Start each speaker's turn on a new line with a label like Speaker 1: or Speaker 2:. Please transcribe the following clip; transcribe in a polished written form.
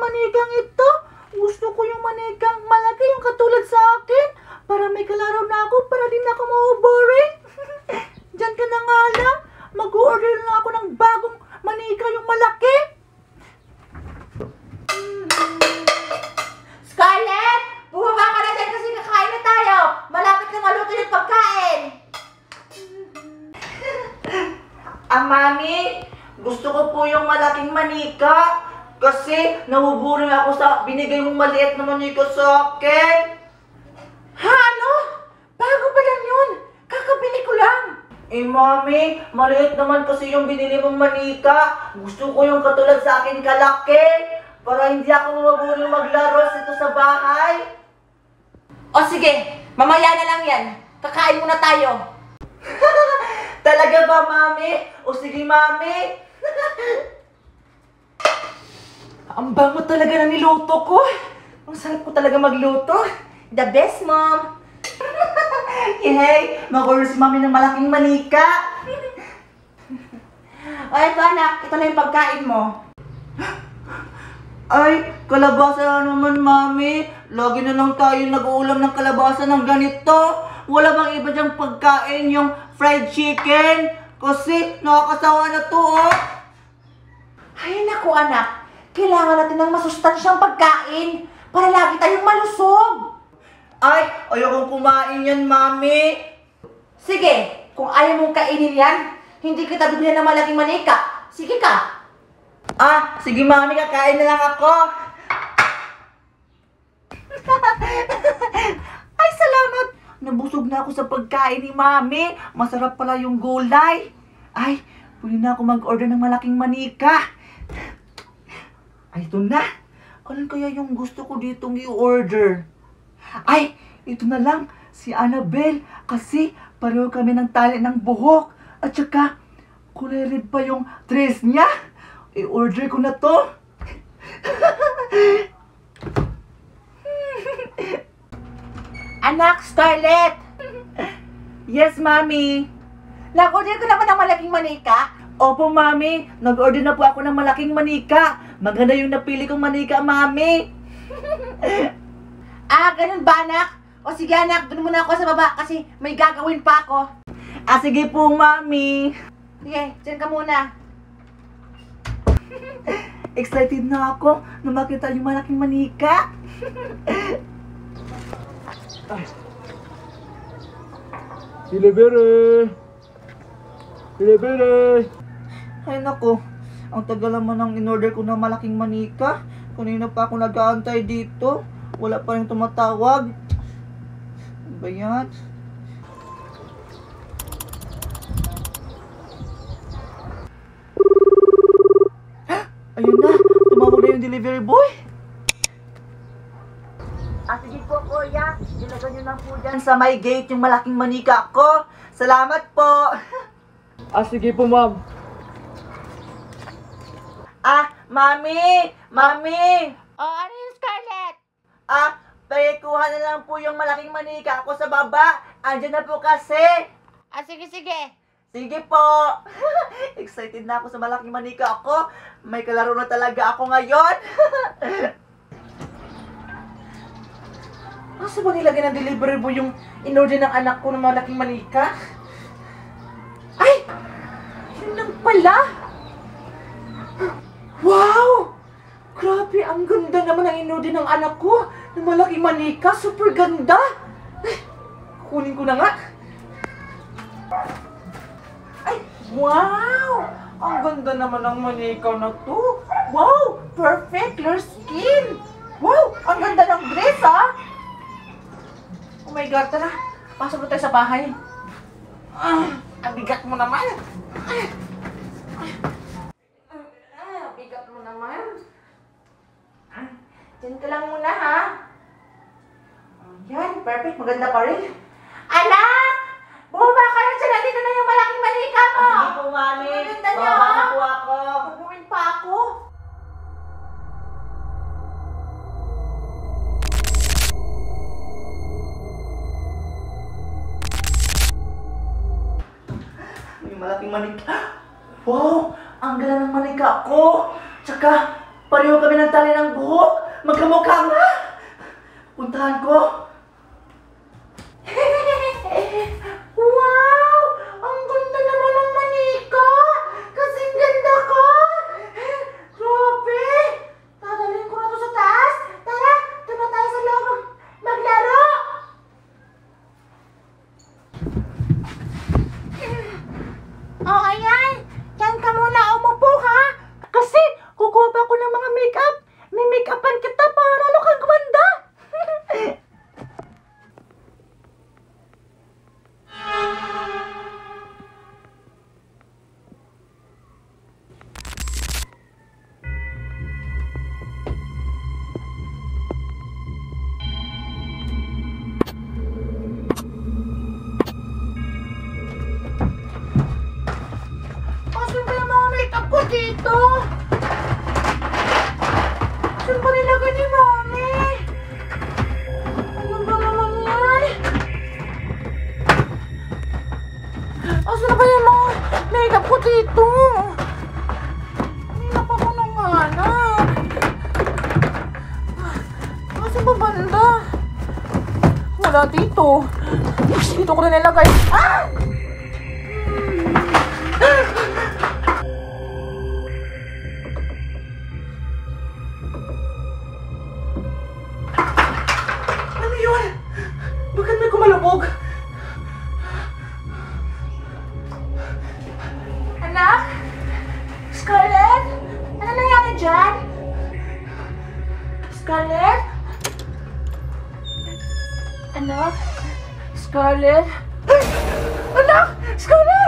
Speaker 1: manikang ito. Gusto ko yung manikang malaki, yung katulad sa akin. Para may kalaro na ako, para din ako mauboring. Diyan ka na nga lang. Mag-order na ako ng bagong manika, yung malaki.
Speaker 2: Scarlett! Bumaba ka na dyan kasi kakain na tayo! Malapit na maluto yung pagkain!
Speaker 1: Mami, gusto ko po yung malaking manika. Kasi nabuburing ako sa binigay mong maliit na manika sa akin.
Speaker 2: Ha? Ano? Bago pa lang yun! Kakabili ko lang!
Speaker 1: Mami, maliit naman kasi yung binili mong manika. Gusto ko yung katulad sa akin kalaki. Para hindi ako mabuburing maglaro dito sa bahay.
Speaker 2: O sige, mamaya na lang yan. Kakain muna tayo.
Speaker 1: Talaga ba, Mami? O sige, Mami.
Speaker 2: Ang bango talaga na niluto ko. Ang sarap ko talaga magluto. The best, Mom.
Speaker 1: Yay! Mag-order si Mami ng malaking manika.
Speaker 2: O ito anak, ito na yung pagkain mo.
Speaker 1: Ay, kalabasa na naman, Mami. Lagi na lang tayo nag-uulam ng kalabasa ng ganito. Wala bang iba dyang pagkain, yung fried chicken? Kasi nakakasawa na to, oh.
Speaker 2: Ay naku anak, kailangan natin ng masustansyang pagkain para lagi tayong malusog.
Speaker 1: Ay, ayokong kumain yan, Mami.
Speaker 2: Sige, kung ayaw mong kainin yan, hindi kita bibigyan ng malaking manika. Sige ka.
Speaker 1: Sige, Mami, kakain na lang ako. Ay, salamat. Nabusog na ako sa pagkain ni Mami. Masarap pala yung gulay. Ay, pwede na ako mag-order ng malaking manika. Ay, ito na. Ano kaya yung gusto ko ditong i-order? Ay, ito na lang. Si Annabelle. Kasi pareho kami ng tali ng buhok. At saka, kulay red pa yung dress niya. I-order ko na to.
Speaker 2: Anak, Scarlett!
Speaker 1: Yes, Mami.
Speaker 2: Nag-order ko naman ng malaking manika.
Speaker 1: Opo, Mami. Nag-order na po ako ng malaking manika. Maganda yung napili kong manika, Mami.
Speaker 2: Ganun ba anak? O sige anak, dun muna ako sa baba kasi may gagawin pa ako.
Speaker 1: Sige po, Mami.
Speaker 2: Sige, dyan ka muna.
Speaker 1: Excited na ako na makita yung malaking manika.
Speaker 3: Delivery! Delivery!
Speaker 1: Ay, naku. Ang tagal naman ng in-order ko na malaking manika. Kanina pa ako nag-aantay dito. Wala pa rin tumatawag. Ano ba yan? Ayun na. Tumawag na yung delivery boy. Sige po, kuya. Ilagay nyo lang po dyan sa may gate yung malaking manika ko. Salamat po.
Speaker 3: Sige po, ma'am.
Speaker 1: Mami! Mami!
Speaker 2: Ano yung Scarlett?
Speaker 1: Kuha na lang po yung malaking manika ko sa baba. Andyan na po kasi.
Speaker 2: Sige, sige.
Speaker 1: Sige po. Excited na ako sa malaking manika ko. May kalaro na talaga ako ngayon.
Speaker 2: Asa ba nilagay ng delivery boy yung in-order ng anak ko ng malaking manika? Ay! Yun lang pala! Wow! Grabe, ang ganda naman ang in-order ng anak ko ng malaking manika. Super ganda! Ay, kunin ko na nga. Ay, wow! Ang ganda naman ng manika na to. Wow! Perfect your skin! Wow! Ang ganda ng dress, ah! Oh my God, tara. Pasok na tayo sa bahay. Ang bigat mo naman. Bigat mo naman. Diyan ka lang muna, ha? Yan, perfect. Maganda pa rin. Anak! Bumaba ka na dyan. Nandito na yung malaking manika mo.
Speaker 1: Sige po, Mami.
Speaker 2: Maganda niya,
Speaker 1: Baba na
Speaker 2: ha?
Speaker 1: po ako.
Speaker 2: Pagbuhin pa ako.
Speaker 1: Yung malaking manika. Wow! Ang ganda ng manika ko. Tsaka, Pareho kami ng tali ng buhok. Magkamukha nga. Puntahan ko. Wow! Ang ganda naman ng manika! Kasing ganda ko! Grabe! Dadalhin ko na to sa taas. Tara, doon na tayo sa loob maglaro! Oh, ayan! Diyan ka muna umupo, ha? Kasi, kukuha pa ako ng mga makeup. May make-upan kita para lalo kang gumanda. Asan ba yung mga makeup ko dito? Saan ba nilagay ni Mami? Ano ba naman yan? Asan na ba yung mga makeup ko dito? Hindi na pa ko nang hanap. Asan ba banda? Wala dito. Dito ko na nilagay. Ah! Ano yun? Bakit may kumalabog? Anak? Scarlett? Ano nangyari dyan? Scarlett? Anak? Scarlett? Anak! Scarlett!